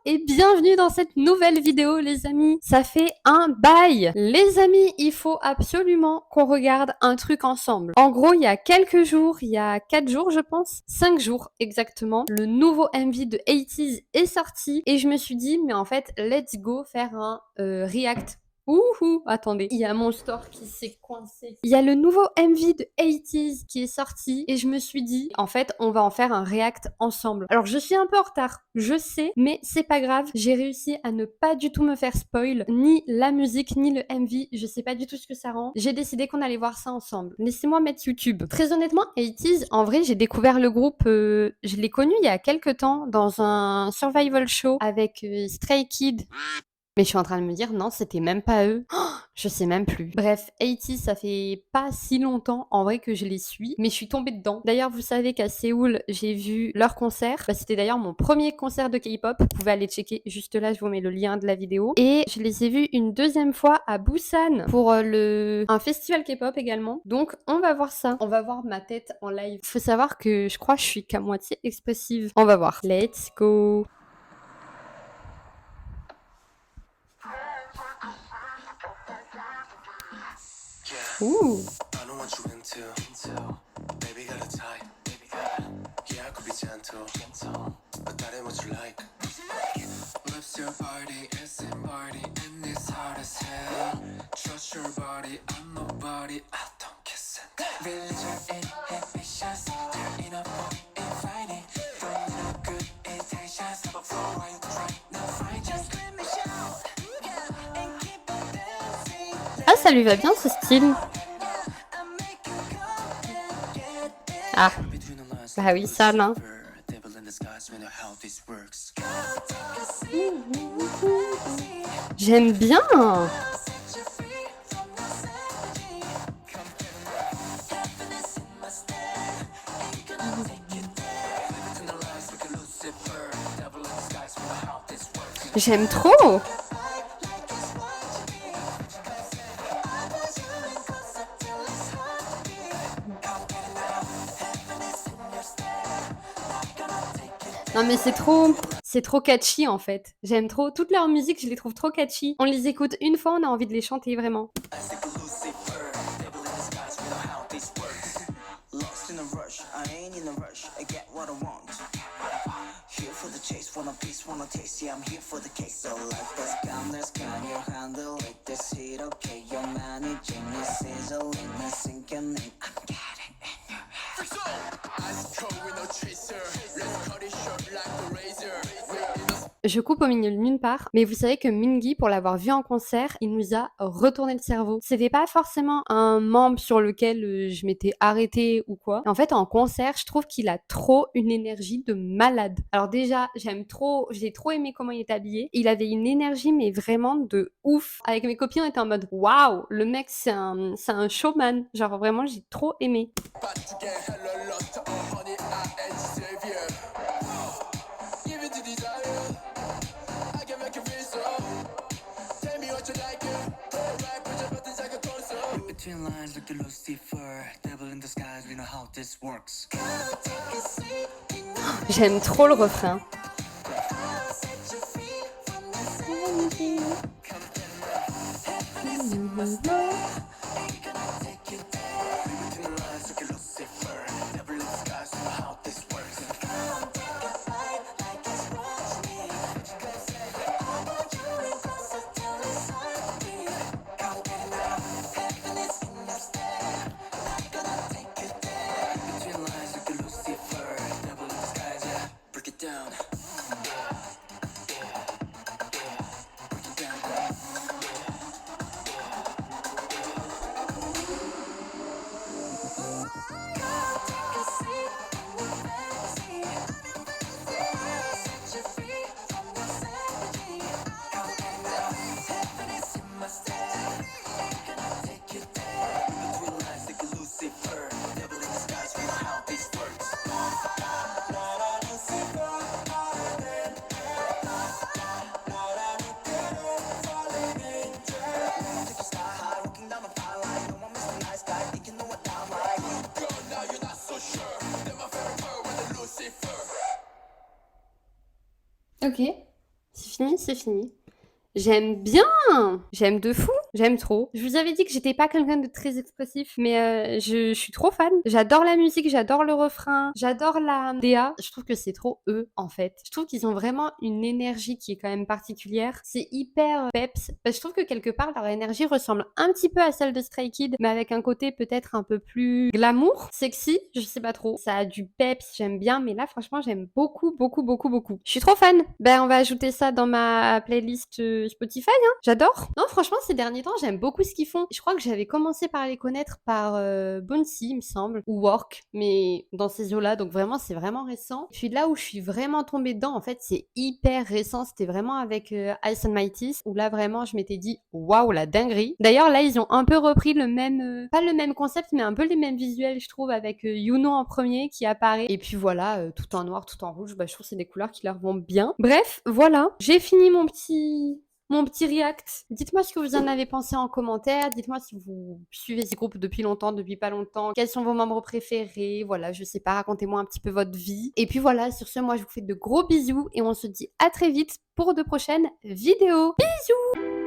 et bienvenue dans cette nouvelle vidéo les amis. Ça fait un bail. Les amis, il faut absolument qu'on regarde un truc ensemble. En gros, il y a quelques jours, il y a 4 jours je pense, 5 jours exactement, le nouveau MV de 80s est sorti et je me suis dit mais en fait, let's go faire un react. Ouhou, attendez, il y a mon store qui s'est coincé. Il y a le nouveau MV de 80s qui est sorti et je me suis dit, en fait, on va en faire un react ensemble. Alors, je suis un peu en retard, je sais, mais c'est pas grave. J'ai réussi à ne pas du tout me faire spoil, ni la musique, ni le MV. Je sais pas du tout ce que ça rend. J'ai décidé qu'on allait voir ça ensemble. Laissez-moi mettre YouTube. Très honnêtement, 80s, en vrai, j'ai découvert le groupe, je l'ai connu il y a quelques temps dans un survival show avec Stray Kids. Mais je suis en train de me dire, non, c'était même pas eux. Oh, je sais même plus. Bref, 80 ça fait pas si longtemps en vrai que je les suis, mais je suis tombée dedans. D'ailleurs, vous savez qu'à Séoul, j'ai vu leur concert. Bah, c'était d'ailleurs mon premier concert de K-pop. Vous pouvez aller checker juste là, je vous mets le lien de la vidéo. Et je les ai vus une deuxième fois à Busan pour un festival K-pop également. Donc, on va voir ça. On va voir ma tête en live. Faut savoir que je crois que je suis qu'à moitié expressive. On va voir. Let's go. Ouh. I know what you into. Baby got a type. Yeah, I could be gentle. But that ain't what you like. Lips your body, it's in body, and it's hard as hell. Trust your body, I'm nobody, I don't kiss it. Village are inhibitions, they're in a boat, inviting. Don't look good, intentions, but for a while, try not find just let me shout. And keep on dancing. Ah, ça lui va bien ce style. Ah, bah oui, ça, là. J'aime bien. J'aime trop. Non mais c'est trop catchy en fait. J'aime trop. Toutes leurs musiques, je les trouve trop catchy. On les écoute une fois, on a envie de les chanter vraiment. Je coupe au milieu nulle part, mais vous savez que Mingi, pour l'avoir vu en concert, il nous a retourné le cerveau. C'était pas forcément un membre sur lequel je m'étais arrêtée ou quoi. En fait, en concert, je trouve qu'il a trop une énergie de malade. Alors déjà, j'ai trop aimé comment il est habillé. Il avait une énergie, mais vraiment de ouf. Avec mes copines, on était en mode waouh, le mec, c'est un showman. Genre vraiment, j'ai trop aimé. J'aime trop le refrain. Ok, C'est fini, c'est fini. J'aime bien! J'aime de fou, j'aime trop. Je vous avais dit que j'étais pas quelqu'un de très expressif, mais je suis trop fan. J'adore la musique, j'adore le refrain, j'adore la DA. Je trouve que c'est trop eux, en fait. Je trouve qu'ils ont vraiment une énergie qui est quand même particulière. C'est hyper peps. Je trouve que quelque part, leur énergie ressemble un petit peu à celle de Stray Kids, mais avec un côté peut-être un peu plus glamour, sexy, je sais pas trop. Ça a du peps, j'aime bien, mais là, franchement, j'aime beaucoup, beaucoup, beaucoup, beaucoup. Je suis trop fan. Ben, on va ajouter ça dans ma playlist Spotify, hein. J'adore. Non, franchement, ces derniers temps, j'aime beaucoup ce qu'ils font. Je crois que j'avais commencé par les connaître par Bouncy, il me semble, ou Work, mais dans ces eaux-là, donc vraiment, c'est vraiment récent. Puis là où je suis vraiment tombée dedans, en fait, c'est hyper récent. C'était vraiment avec Ice and Mighty, où là, vraiment, je m'étais dit, waouh, la dinguerie. D'ailleurs, là, ils ont un peu repris le même, pas le même concept, mais un peu les mêmes visuels, je trouve, avec Yuno en premier qui apparaît. Et puis voilà, tout en noir, tout en rouge, bah, je trouve que c'est des couleurs qui leur vont bien. Bref, voilà, j'ai fini mon petit react. Dites-moi ce que vous en avez pensé en commentaire. Dites-moi si vous suivez ce groupe depuis longtemps, depuis pas longtemps. Quels sont vos membres préférés? Voilà, je sais pas, racontez-moi un petit peu votre vie. Et puis voilà, sur ce, moi je vous fais de gros bisous et on se dit à très vite pour de prochaines vidéos. Bisous!